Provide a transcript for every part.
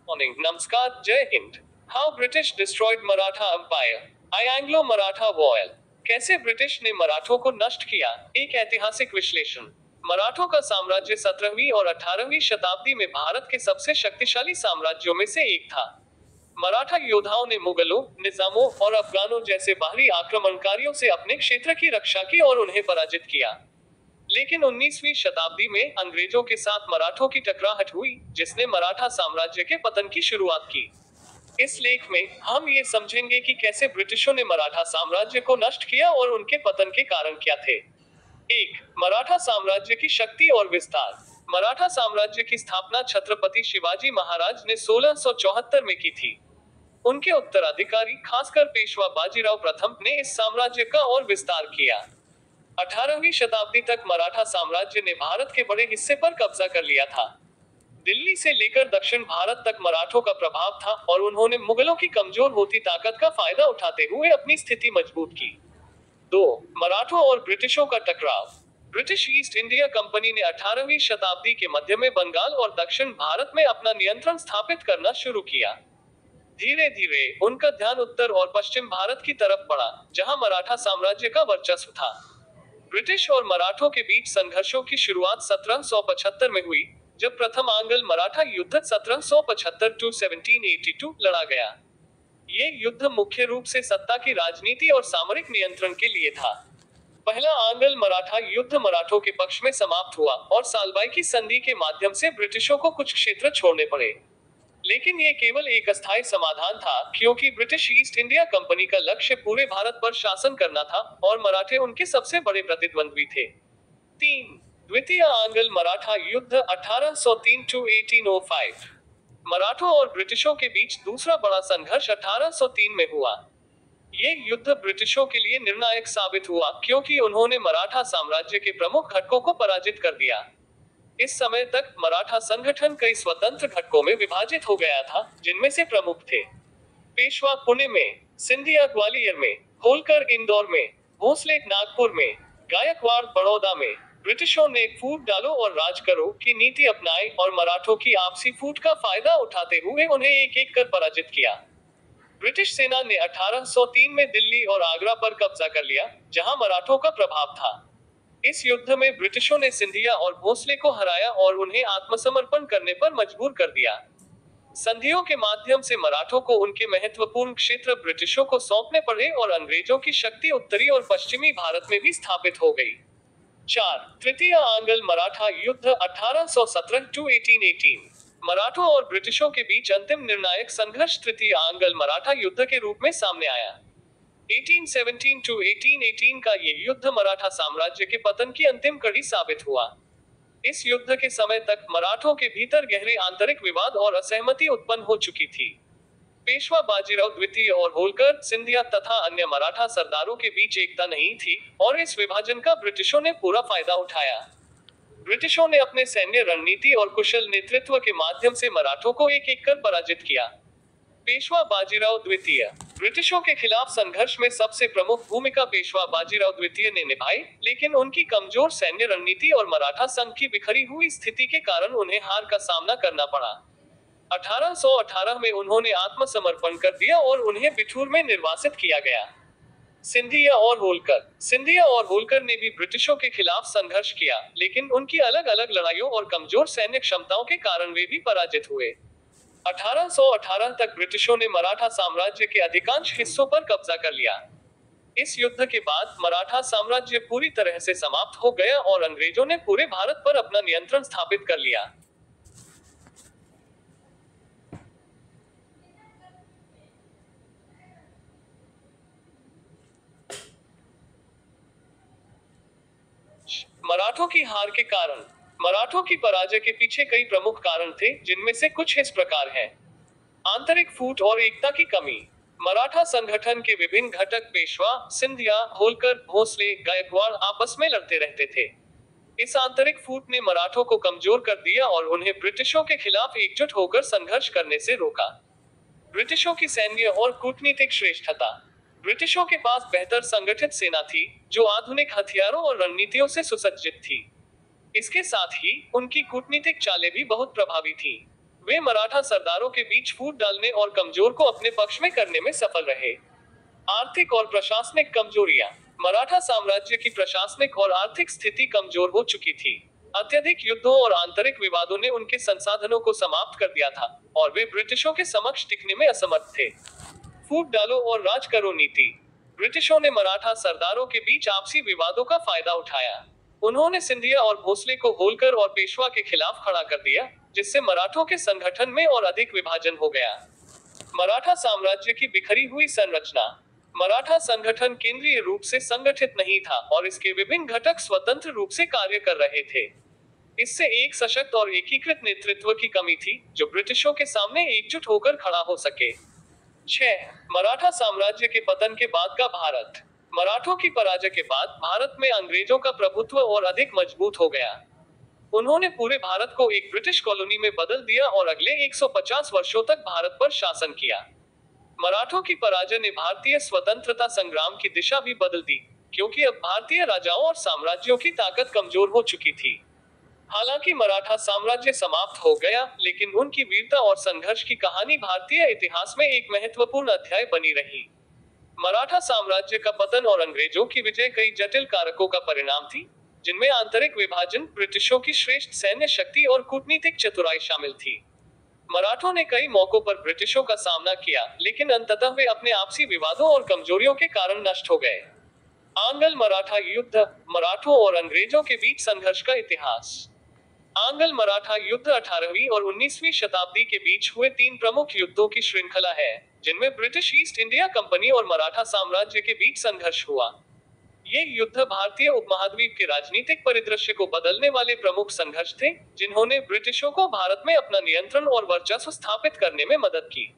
Morning, Namaskar, Jai Hind. How British destroyed Maratha Empire. I Anglo-Maratha War. कैसे British ने मराठों को नष्ट किया, एक ऐतिहासिक विश्लेषण। मराठों का साम्राज्य 17वीं और 18वीं शताब्दी में भारत के सबसे शक्तिशाली साम्राज्यों में से एक था। मराठा योद्धाओं ने मुगलों, निजामों और अफगानों जैसे बाहरी आक्रमणकारियों से अपने क्षेत्र की रक्षा की और उन्हें पराजित किया। लेकिन 19वीं शताब्दी में अंग्रेजों के साथ मराठों की टकराहट हुई, जिसने मराठा साम्राज्य के पतन की शुरुआत की। इस लेख में हम ये समझेंगे कि कैसे ब्रिटिशों ने मराठा साम्राज्य को नष्ट किया और उनके पतन के कारण क्या थे। एक, मराठा साम्राज्य की शक्ति और विस्तार। मराठा साम्राज्य की स्थापना छत्रपति शिवाजी महाराज ने 1674 में की थी। उनके उत्तराधिकारी, खासकर पेशवा बाजीराव प्रथम ने इस साम्राज्य का और विस्तार किया। 18वीं शताब्दी तक मराठा साम्राज्य ने भारत के बड़े हिस्से पर कब्जा कर लिया था। दिल्ली से लेकर दक्षिण भारत तक मराठों का प्रभाव था और उन्होंने मुगलों की कमजोर होती ताकत का फायदा उठाते हुए अपनी स्थिति मजबूत की। 2, मराठों और ब्रिटिशों का टकराव। ब्रिटिश ईस्ट इंडिया कंपनी ने 18वीं शताब्दी के मध्य में बंगाल और दक्षिण भारत में अपना नियंत्रण स्थापित करना शुरू किया। धीरे धीरे उनका ध्यान उत्तर और पश्चिम भारत की तरफ बढ़ा, जहां मराठा साम्राज्य का वर्चस्व था। ब्रिटिश और मराठों के बीच संघर्षों की शुरुआत 1775 में हुई, जब प्रथम आंग्ल मराठा युद्ध 1775-1782 लड़ा गया। ये युद्ध मुख्य रूप से सत्ता की राजनीति और सामरिक नियंत्रण के लिए था। पहला आंग्ल मराठा युद्ध मराठों के पक्ष में समाप्त हुआ और सालबाई की संधि के माध्यम से ब्रिटिशों को कुछ क्षेत्र छोड़ने पड़े। लेकिन ये केवल एक अस्थायी समाधान था, क्योंकि ब्रिटिश ईस्ट इंडिया कंपनी का लक्ष्य पूरे भारत पर शासन करना था और मराठे उनके सबसे बड़े प्रतिद्वंद्वी थे। 3, द्वितीय आंग्ल मराठा युद्ध 1803-1805। मराठों और ब्रिटिशों के बीच दूसरा बड़ा संघर्ष 1803 में हुआ। ये युद्ध ब्रिटिशों के लिए निर्णायक साबित हुआ, क्योंकि उन्होंने मराठा साम्राज्य के प्रमुख घटकों को पराजित कर दिया। इस समय तक मराठा संगठन कई स्वतंत्र घटकों में विभाजित हो गया था, जिनमें से प्रमुख थे पेशवा पुणे में, सिंधिया ग्वालियर में, होलकर इंदौर में, भोसले नागपुर में, गायकवाड़ बड़ौदा में। ब्रिटिशों ने फूट डालो और राज करो की नीति अपनाई और मराठों की आपसी फूट का फायदा उठाते हुए उन्हें एक एक कर पराजित किया। ब्रिटिश सेना ने 1803 में दिल्ली और आगरा पर कब्जा कर लिया, जहां मराठों का प्रभाव था। इस युद्ध में ब्रिटिशों ने सिंधिया और भोसले को हराया और उन्हें आत्मसमर्पण करने पर मजबूर कर दिया। संधियों के माध्यम से मराठों को उनके महत्वपूर्ण क्षेत्र ब्रिटिशों को सौंपने पड़े और अंग्रेजों की शक्ति उत्तरी और पश्चिमी भारत में भी स्थापित हो गई। 4, तृतीय आंग्ल मराठा युद्ध 1817-1818। मराठों और ब्रिटिशों के बीच अंतिम निर्णायक संघर्ष तृतीय आंग्ल मराठा युद्ध के रूप में सामने आया। 1817-1818 का ये युद्ध मराठा साम्राज्य के पतन की अंतिम कड़ी साबित हुआ। इस युद्ध के समय तक मराठों के भीतर गहरे आंतरिक विवाद और असहमति उत्पन्न हो चुकी थी। पेशवा बाजीराव द्वितीय और होलकर, सिंधिया तथा अन्य मराठा सरदारों के बीच एकता नहीं थी और इस विभाजन का ब्रिटिशों ने पूरा फायदा उठाया। ब्रिटिशों ने अपने सैन्य रणनीति और कुशल नेतृत्व के माध्यम से मराठों को एक एक कर पराजित किया। पेशवा बाजीराव द्वितीय। ब्रिटिशों के खिलाफ संघर्ष में सबसे प्रमुख भूमिका पेशवा बाजीराव द्वितीय ने निभाई, लेकिन उनकी कमजोर सैन्य रणनीति और मराठा संघ की बिखरी हुई स्थिति के कारण उन्हें हार का सामना करना पड़ा। 1818 में उन्होंने आत्मसमर्पण कर दिया और उन्हें बिठूर में निर्वासित किया गया। सिंधिया और होलकर। सिंधिया और होलकर ने भी ब्रिटिशों के खिलाफ संघर्ष किया, लेकिन उनकी अलग अलग लड़ाइयों और कमजोर सैन्य क्षमताओं के कारण वे भी पराजित हुए। 1818 तक ब्रिटिशों ने मराठा साम्राज्य के अधिकांश हिस्सों पर कब्जा कर लिया। इस युद्ध के बाद मराठा साम्राज्य पूरी तरह से समाप्त हो गया और अंग्रेजों ने पूरे भारत पर अपना नियंत्रण स्थापित कर लिया। मराठों की हार के कारण। मराठों की पराजय के पीछे कई प्रमुख कारण थे, जिनमें से कुछ इस प्रकार हैं। आंतरिक फूट और एकता की कमी। मराठा संगठन के विभिन्न घटक पेशवा, सिंधिया, होलकर, भोसले, गायकवाड़ आपस में लड़ते रहते थे। इस आंतरिक फूट ने मराठों को कमजोर कर दिया और उन्हें ब्रिटिशों के खिलाफ एकजुट होकर संघर्ष करने से रोका। ब्रिटिशों की सैन्य और कूटनीतिक श्रेष्ठता। ब्रिटिशों के पास बेहतर संगठित सेना थी, जो आधुनिक हथियारों और रणनीतियों से सुसज्जित थी। इसके साथ ही उनकी कूटनीतिक चालें भी बहुत प्रभावी थीं। वे मराठा सरदारों के बीच फूट डालने और कमजोर को अपने पक्ष में करने में सफल रहे। आर्थिक और प्रशासनिक कमजोरियां। मराठा साम्राज्य की प्रशासनिक और आर्थिक स्थिति कमजोर हो चुकी थी। अत्यधिक युद्धों और आंतरिक विवादों ने उनके संसाधनों को समाप्त कर दिया था और वे ब्रिटिशों के समक्ष टिकने में असमर्थ थे। फूट डालो और राज करो नीति। ब्रिटिशों ने मराठा सरदारों के बीच आपसी विवादों का फायदा उठाया। उन्होंने सिंधिया और भोसले को होलकर और पेशवा के खिलाफ खड़ा कर दिया, जिससे मराठों के संगठन में और अधिक विभाजन हो गया। मराठा साम्राज्य की बिखरी हुई संरचना। मराठा संगठन केंद्रीय रूप से संगठित नहीं था और इसके विभिन्न घटक स्वतंत्र रूप से कार्य कर रहे थे। इससे एक सशक्त और एकीकृत नेतृत्व की कमी थी, जो ब्रिटिशों के सामने एकजुट होकर खड़ा हो सके। 6. मराठा साम्राज्य के पतन के बाद का भारत। मराठों की पराजय के बाद भारत में अंग्रेजों का प्रभुत्व और अधिक मजबूत हो गया। उन्होंने पूरे भारत को एक ब्रिटिश कॉलोनी में बदल दिया और अगले 150 वर्षों तक भारत पर शासन किया। मराठों की पराजय ने भारतीय स्वतंत्रता संग्राम की दिशा भी बदल दी, क्योंकि अब भारतीय राजाओं और साम्राज्यों की ताकत कमजोर हो चुकी थी। हालांकि मराठा साम्राज्य समाप्त हो गया, लेकिन उनकी वीरता और संघर्ष की कहानी भारतीय इतिहास में एक महत्वपूर्ण अध्याय बनी रही। मराठा साम्राज्य का पतन और अंग्रेजों की विजय कई जटिल कारकों का परिणाम थी, जिनमें आंतरिक विभाजन, ब्रिटिशों की श्रेष्ठ सैन्य शक्ति और कूटनीतिक चतुराई शामिल थी। मराठों ने कई मौकों पर ब्रिटिशों का सामना किया, लेकिन अंततः वे अपने आपसी विवादों और कमजोरियों के कारण नष्ट हो गए। आंग्ल मराठा युद्ध। मराठों और अंग्रेजों के बीच संघर्ष का इतिहास। आंग्ल मराठा युद्ध 18वीं और 19वीं शताब्दी के बीच हुए 3 प्रमुख युद्धों की श्रृंखला है, जिनमें ब्रिटिश ईस्ट इंडिया कंपनी और मराठा साम्राज्य के बीच संघर्ष हुआ। ये युद्ध भारतीय उपमहाद्वीप के राजनीतिक परिदृश्य को बदलने वाले प्रमुख संघर्ष थे, जिन्होंने ब्रिटिशों को भारत में अपना नियंत्रण और वर्चस्व स्थापित करने में मदद की।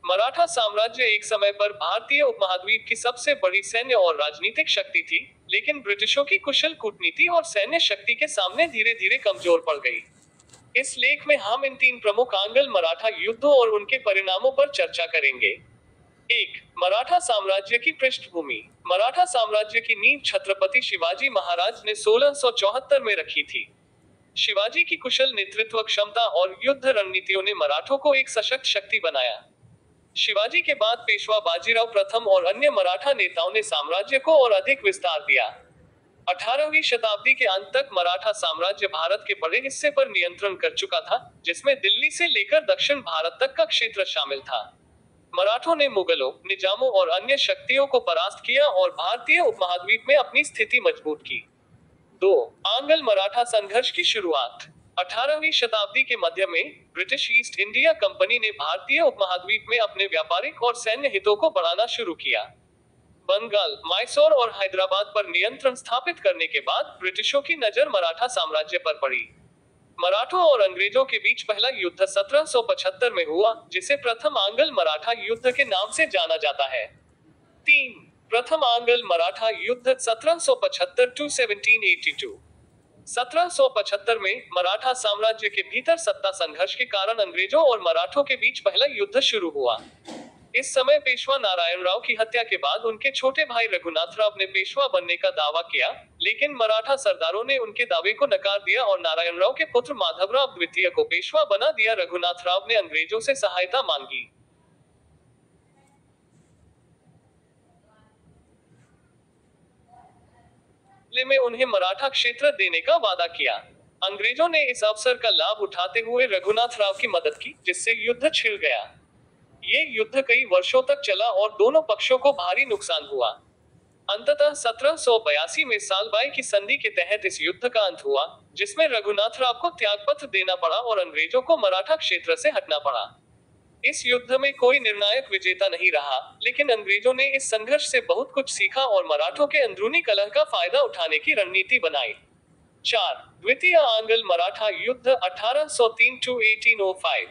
मराठा साम्राज्य एक समय पर भारतीय उपमहाद्वीप की सबसे बड़ी सैन्य और राजनीतिक शक्ति थी, लेकिन ब्रिटिशों की कुशल कूटनीति और सैन्य शक्ति के सामने धीरे धीरे कमजोर पड़ गई। इस लेख में हम इन 3 प्रमुख आंग्ल मराठा युद्धों और उनके परिणामों पर चर्चा करेंगे। 1. मराठा साम्राज्य की पृष्ठभूमि। मराठा साम्राज्य की नींव छत्रपति शिवाजी महाराज ने 1674 में रखी थी। शिवाजी की कुशल नेतृत्व क्षमता और युद्ध रणनीतियों ने मराठों को एक सशक्त शक्ति बनाया। शिवाजी के बाद पेशवा बाजीराव प्रथम और अन्य मराठा नेताओं ने साम्राज्य को और अधिक विस्तार दिया। 18वीं शताब्दी के अंत तक मराठा साम्राज्य भारत के बड़े हिस्से पर नियंत्रण कर चुका था, जिसमें दिल्ली से लेकर दक्षिण भारत तक का क्षेत्र शामिल था। मराठों ने मुगलों, निजामों और अन्य शक्तियों को परास्त किया और भारतीय उपमहाद्वीप में अपनी स्थिति मजबूत की। 2. आंग्ल मराठा संघर्ष की शुरुआत। 18वीं शताब्दी के मध्य में ब्रिटिश ईस्ट इंडिया कंपनी ने भारतीय उपमहाद्वीप में अपने व्यापारिक और सैन्य हितों को बढ़ाना शुरू किया। बंगाल, मैसूर और हैदराबाद पर नियंत्रण स्थापित करने के बाद ब्रिटिशों की नजर मराठा साम्राज्य पर पड़ी। मराठों और अंग्रेजों के बीच पहला युद्ध 1775 में हुआ, जिसे प्रथम आंग्ल मराठा युद्ध के नाम से जाना जाता है। 3. प्रथम आंग्ल मराठा युद्ध 1775-1782। 1775 में मराठा साम्राज्य के भीतर सत्ता संघर्ष के कारण अंग्रेजों और मराठों के बीच पहला युद्ध शुरू हुआ। इस समय पेशवा नारायणराव की हत्या के बाद उनके छोटे भाई रघुनाथराव ने पेशवा बनने का दावा किया, लेकिन मराठा सरदारों ने उनके दावे को नकार दिया और नारायणराव के पुत्र माधवराव द्वितीय को पेशवा बना दिया। रघुनाथराव ने अंग्रेजों से सहायता मांगी, में उन्हें मराठा क्षेत्र देने का वादा किया। अंग्रेजों ने इस अवसर का लाभ उठाते हुए रघुनाथराव की मदद की, जिससे युद्ध छिड़ गया। ये युद्ध कई वर्षों तक चला और दोनों पक्षों को भारी नुकसान हुआ। अंततः 1782 में सालबाई की संधि के तहत इस युद्ध का अंत हुआ, जिसमें रघुनाथराव को त्यागपत्र देना पड़ा और अंग्रेजों को मराठा क्षेत्र से हटना पड़ा। इस युद्ध में कोई निर्णायक विजेता नहीं रहा, लेकिन अंग्रेजों ने इस संघर्ष से बहुत कुछ सीखा और मराठों के अंदरूनी कलह का फायदा उठाने की रणनीति बनाई। 4. द्वितीय आंग्ल मराठा युद्ध 1803-1805।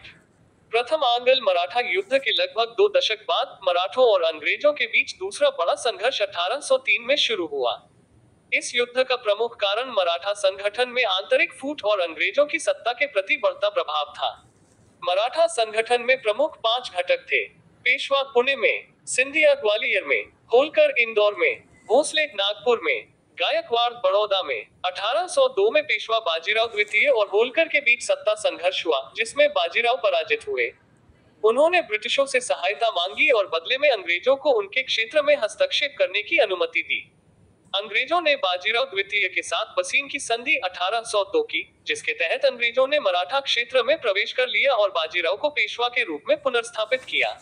प्रथम आंग्ल मराठा युद्ध के लगभग 2 दशक बाद मराठों और अंग्रेजों के बीच दूसरा बड़ा संघर्ष 1803 में शुरू हुआ। इस युद्ध का प्रमुख कारण मराठा संगठन में आंतरिक फूट और अंग्रेजों की सत्ता के प्रति बढ़ता प्रभाव था। मराठा संगठन में प्रमुख 5 घटक थे। पेशवा पुणे में, सिंधिया ग्वालियर में, होलकर इंदौर में, भोसले नागपुर में, गायकवाड़ बड़ौदा में 1802 में पेशवा बाजीराव द्वितीय और होलकर के बीच सत्ता संघर्ष हुआ, जिसमें बाजीराव पराजित हुए। उन्होंने ब्रिटिशों से सहायता मांगी और बदले में अंग्रेजों को उनके क्षेत्र में हस्तक्षेप करने की अनुमति दी। अंग्रेजों ने बाजीराव द्वितीय के साथ बसीन की संधि 1802 की, जिसके तहत अंग्रेजों ने मराठा क्षेत्र में प्रवेश कर लिया और बाजीराव को पेशवा के रूप में पुनर्स्थापित किया।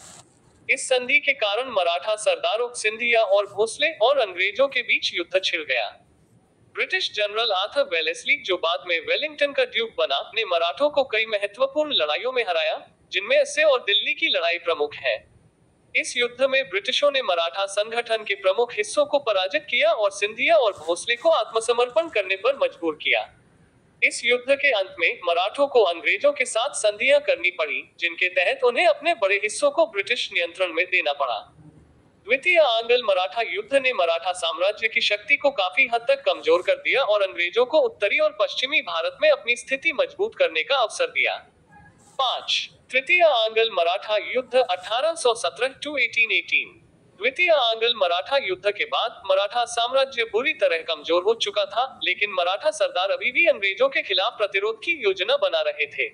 इस संधि के कारण मराठा सरदारों सिंधिया और भोसले और अंग्रेजों के बीच युद्ध छिड़ गया। ब्रिटिश जनरल आर्थर वेलेस्ली, जो बाद में वेलिंगटन का ड्यूक बना, ने मराठों को कई महत्वपूर्ण लड़ाइयों में हराया, जिनमें अस्से और दिल्ली की लड़ाई प्रमुख है। इस युद्ध में ब्रिटिशों ने मराठा संगठन के प्रमुख हिस्सों को पराजित किया और सिंधिया और भोसले को आत्मसमर्पण करने पर मजबूर किया। इस युद्ध के अंत में मराठों को अंग्रेजों के साथ संधियां करनी पड़ी, जिनके तहत उन्हें अपने बड़े हिस्सों को ब्रिटिश नियंत्रण में देना पड़ा। द्वितीय आंग्ल मराठा युद्ध ने मराठा साम्राज्य की शक्ति को काफी हद तक कमजोर कर दिया और अंग्रेजों को उत्तरी और पश्चिमी भारत में अपनी स्थिति मजबूत करने का अवसर दिया। 5. तृतीय आंग्ल मराठा युद्ध 1817-1818। द्वितीय आंग्ल मराठा युद्ध के बाद मराठा साम्राज्य बुरी तरह कमजोर हो चुका था, लेकिन मराठा सरदार अभी भी अंग्रेजों के खिलाफ प्रतिरोध की योजना बना रहे थे।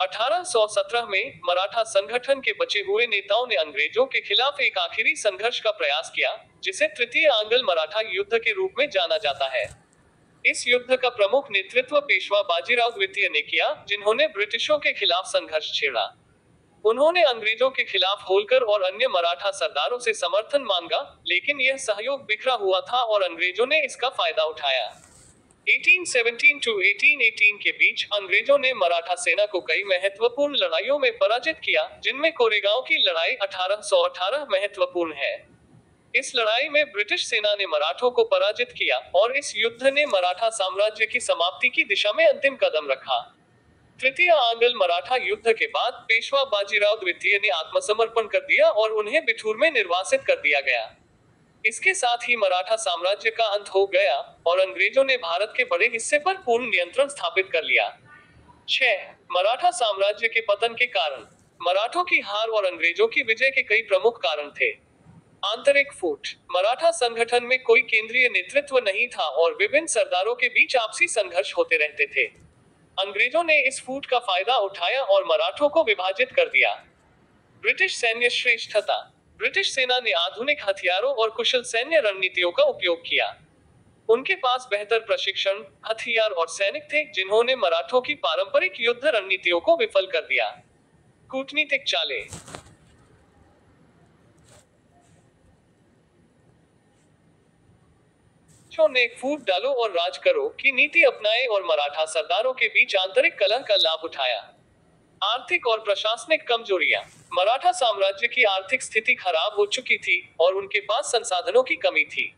1817 में मराठा संगठन के बचे हुए नेताओं ने अंग्रेजों के खिलाफ एक आखिरी संघर्ष का प्रयास किया, जिसे तृतीय आंग्ल मराठा युद्ध के रूप में जाना जाता है। इस युद्ध का प्रमुख नेतृत्व पेशवा बाजीराव द्वितीय ने किया, जिन्होंने ब्रिटिशों के खिलाफ संघर्ष छेड़ा। उन्होंने अंग्रेजों के खिलाफ होलकर और अन्य मराठा सरदारों से समर्थन मांगा, लेकिन यह सहयोग बिखरा हुआ था और अंग्रेजों ने इसका फायदा उठाया। 1817-1818 के बीच अंग्रेजों ने मराठा सेना को कई महत्वपूर्ण लड़ाइयों में पराजित किया, जिनमें कोरेगांव की लड़ाई 1818 महत्वपूर्ण है। इस लड़ाई में ब्रिटिश सेना ने मराठों को पराजित किया और इस युद्ध ने मराठा साम्राज्य की समाप्ति की दिशा में अंतिम कदम रखा। तृतीय आंग्ल मराठा युद्ध के बाद पेशवा बाजीराव द्वितीय ने आत्मसमर्पण कर दिया और उन्हें बिठूर में निर्वासित कर दिया गया। इसके साथ ही मराठा साम्राज्य का अंत हो गया और अंग्रेजों ने भारत के बड़े हिस्से पर पूर्ण नियंत्रण स्थापित कर लिया। 6. मराठा साम्राज्य के पतन के कारण। मराठों की हार और अंग्रेजों की विजय के कई प्रमुख कारण थे। आंतरिक फूट। मराठा संगठन में कोई केंद्रीय नेतृत्व नहीं था और विभिन्न सरदारों के बीच आपसी संघर्ष होते रहते थे। अंग्रेजों ने इस फूट का फायदा उठाया और मराठों को विभाजित कर दिया। ब्रिटिश सैन्य श्रेष्ठता। ब्रिटिश सेना ने आधुनिक हथियारों और कुशल सैन्य रणनीतियों का उपयोग किया। उनके पास बेहतर प्रशिक्षण, हथियार और सैनिक थे, जिन्होंने मराठों की पारंपरिक युद्ध रणनीतियों को विफल कर दिया। कूटनीतिक चालें। ने फूट डालो और राज करो की नीति अपनाए और मराठा सरदारों के बीच आंतरिक कलह का लाभ उठाया। आर्थिक और प्रशासनिक कमजोरियां। मराठा साम्राज्य की आर्थिक स्थिति खराब हो चुकी थी और उनके पास संसाधनों की कमी थी।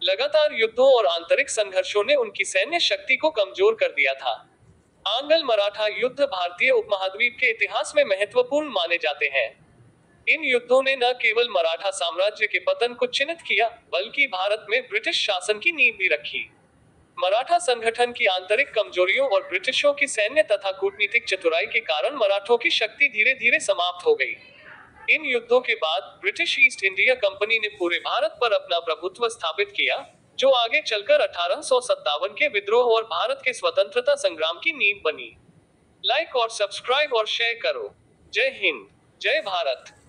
लगातार युद्धों और आंतरिक संघर्षों ने उनकी सैन्य शक्ति को कमजोर कर दिया था। आंग्ल मराठा युद्ध भारतीय उपमहाद्वीप के इतिहास में महत्वपूर्ण माने जाते हैं। इन युद्धों ने न केवल मराठा साम्राज्य के पतन को चिन्हित किया, बल्कि भारत में ब्रिटिश शासन की नींव भी रखी। मराठा संगठन की आंतरिक कमजोरियों और ब्रिटिशों की सैन्य तथा कूटनीतिक चतुराई के कारण मराठों की शक्ति धीरे धीरे समाप्त हो गई। इन युद्धों के बाद ब्रिटिश ईस्ट इंडिया कंपनी ने पूरे भारत पर अपना प्रभुत्व स्थापित किया, जो आगे चलकर 1857 के विद्रोह और भारत के स्वतंत्रता संग्राम की नींव बनी। लाइक और सब्सक्राइब और शेयर करो। जय हिंद, जय भारत।